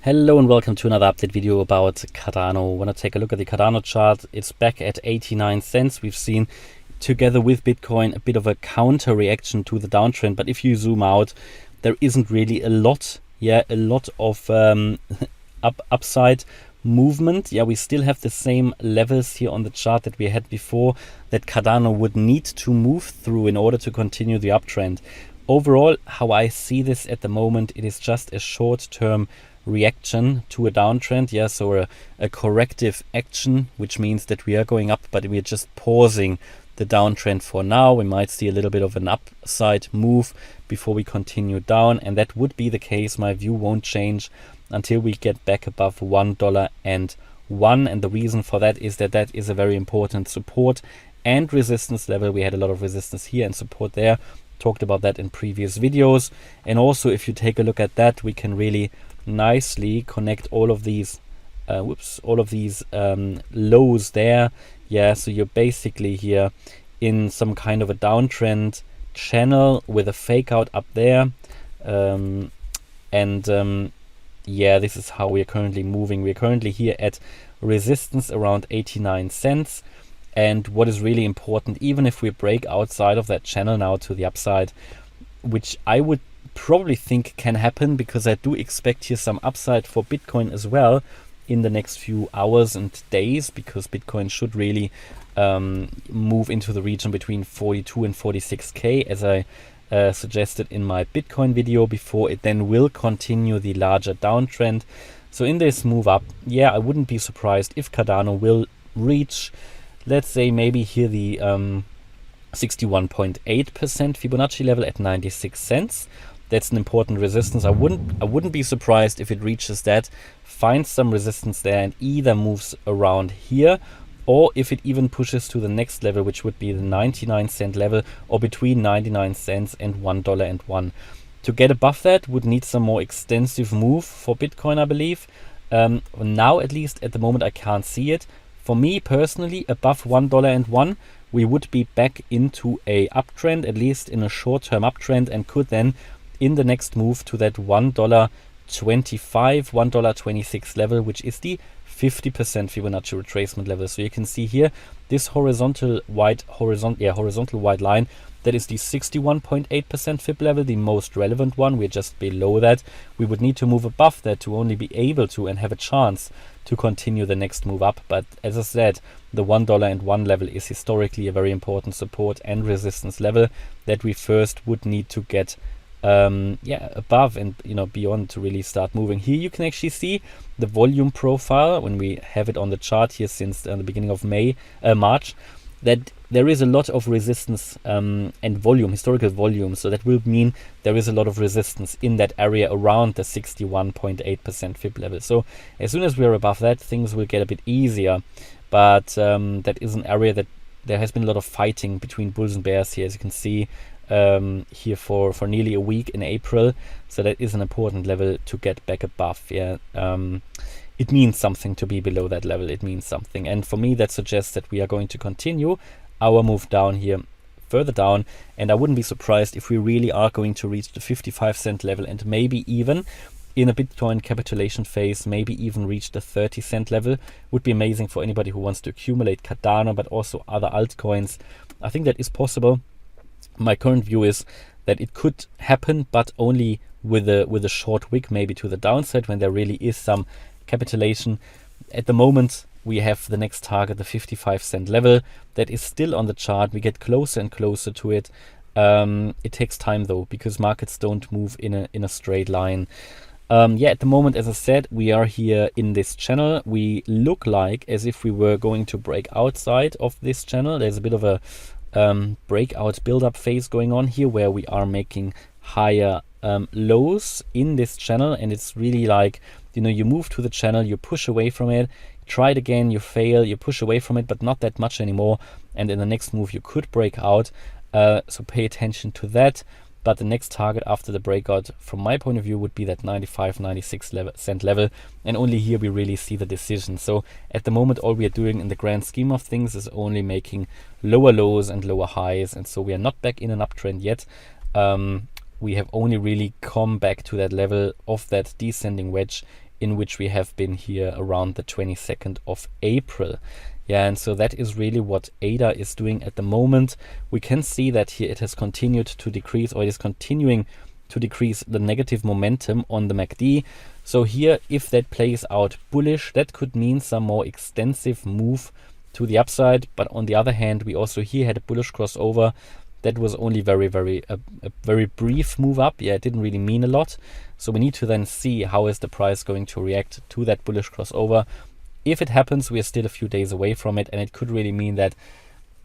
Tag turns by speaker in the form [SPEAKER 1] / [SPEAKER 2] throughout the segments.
[SPEAKER 1] Hello and welcome to another update video about Cardano. Want to take a look at the Cardano chart. It's back at 89 cents. We've seen, together with Bitcoin, a bit of a counter reaction to the downtrend. But if you zoom out, there isn't really a lot of upside movement. We still have the same levels here on the chart that we had before, that Cardano would need to move through in order to continue the uptrend. Overall, how I see this at the moment, it is just a short-term reaction to a downtrend. So a corrective action, which means that we are going up, but we are just pausing the downtrend for now. We might see a little bit of an upside move before we continue down, and that would be the case. My view won't change until we get back above $1.01, and the reason for that is that is a very important support and resistance level. We had a lot of resistance here and support there. Talked about that in previous videos. And also, if you take a look at that, we can really nicely connect all of these lows there. So you're basically here in some kind of a downtrend channel with a fake out up there, this is how we are currently moving. We're currently here at resistance around 89 cents. And what is really important, even if we break outside of that channel now to the upside, which I would probably think can happen, because I do expect here some upside for Bitcoin as well in the next few hours and days, because Bitcoin should really move into the region between 42 and 46k, as I suggested in my Bitcoin video before. It then will continue the larger downtrend. So in this move up, I wouldn't be surprised if Cardano will reach, let's say, maybe here the 61.8% Fibonacci level at 96 cents. That's an important resistance. I wouldn't be surprised if it reaches that, finds some resistance there, and either moves around here, or if it even pushes to the next level, which would be the 99 cent level, or between 99 cents and $1.01. To get above that would need some more extensive move for Bitcoin, I believe. Now, at least at the moment, I can't see it. For me personally, above $1.01, we would be back into a uptrend, at least in a short-term uptrend, and could then, in the next move, to that $1.25, $1.26 level, which is the 50% Fibonacci retracement level. So you can see here this horizontal white line. That is the 61.8% Fib level, the most relevant one. We're just below that. We would need to move above that to only be able to and have a chance to continue the next move up. But as I said, the $1.01 level is historically a very important support and resistance level that we first would need to get above and beyond to really start moving. Here you can actually see the volume profile when we have it on the chart here since the beginning of March, that there is a lot of resistance and volume, historical volume. So that will mean there is a lot of resistance in that area around the 61.8% Fib level. So as soon as we're above that, things will get a bit easier. But that is an area that there has been a lot of fighting between bulls and bears here, as you can see here for nearly a week in April. So that is an important level to get back above. It means something to be below that level. It means something. And for me, that suggests that we are going to continue our move down here, further down. And I wouldn't be surprised if we really are going to reach the 55 cent level, and maybe even in a Bitcoin capitulation phase, maybe even reach the 30 cent level. Would be amazing for anybody who wants to accumulate Cardano, but also other altcoins. I think that is possible. My current view is that it could happen, but only with a short wick, maybe to the downside, when there really is some capitulation. At the moment, we have the next target, the 55 cent level. That is still on the chart. We get closer and closer to it. It takes time though, because markets don't move in a straight line. At the moment, as I said, we are here in this channel. We look like as if we were going to break outside of this channel. There's a bit of a breakout build-up phase going on here, where we are making higher lows in this channel. And it's really like, you move to the channel, you push away from it, try it again, you fail, you push away from it, but not that much anymore. And in the next move, you could break out. So pay attention to that. But the next target after the breakout, from my point of view, would be that 95, 96 cent level. And only here we really see the decision. So at the moment, all we are doing in the grand scheme of things is only making lower lows and lower highs. And so we are not back in an uptrend yet. We have only really come back to that level of that descending wedge in which we have been here around the 22nd of April. Yeah, and so that is really what ADA is doing at the moment. We can see that here it has continued to decrease, or it is continuing to decrease the negative momentum on the MACD. So here, if that plays out bullish, that could mean some more extensive move to the upside. But on the other hand, we also here had a bullish crossover that was only a very brief move up. Yeah, it didn't really mean a lot. So we need to then see how is the price going to react to that bullish crossover. If it happens, we are still a few days away from it, and it could really mean that,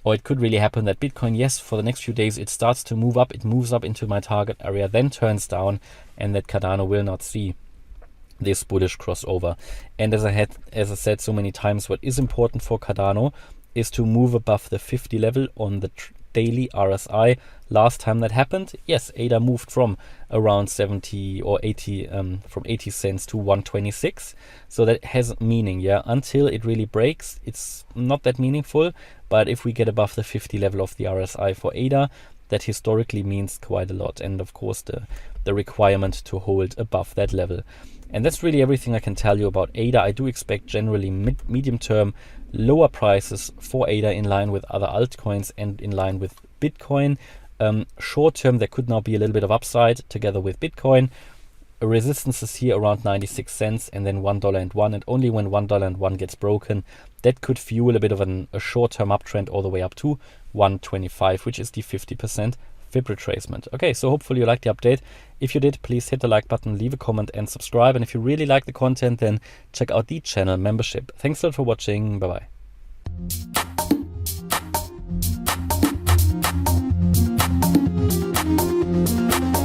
[SPEAKER 1] or it could really happen that Bitcoin, yes, for the next few days, it starts to move up, it moves up into my target area, then turns down, and that Cardano will not see this bullish crossover. And as I said so many times, what is important for Cardano is to move above the 50 level on the daily RSI. Last time that happened, yes, ADA moved from around 70 or 80, from 80 cents to 126. So that has meaning, yeah. Until it really breaks, it's not that meaningful. But if we get above the 50 level of the RSI for ADA, that historically means quite a lot. And of course, the requirement to hold above that level. And that's really everything I can tell you about ADA. I do expect generally medium term lower prices for ADA in line with other altcoins and in line with Bitcoin. Short term, there could now be a little bit of upside together with Bitcoin. A resistance is here around 96 cents and then $1.01. And only when $1.01 gets broken, that could fuel a bit of a short term uptrend all the way up to 125, which is the 50% fib retracement. Okay, so hopefully you liked the update. If you did, please hit the like button, leave a comment and subscribe. And if you really like the content, then check out the channel membership. Thanks a lot for watching. Bye bye.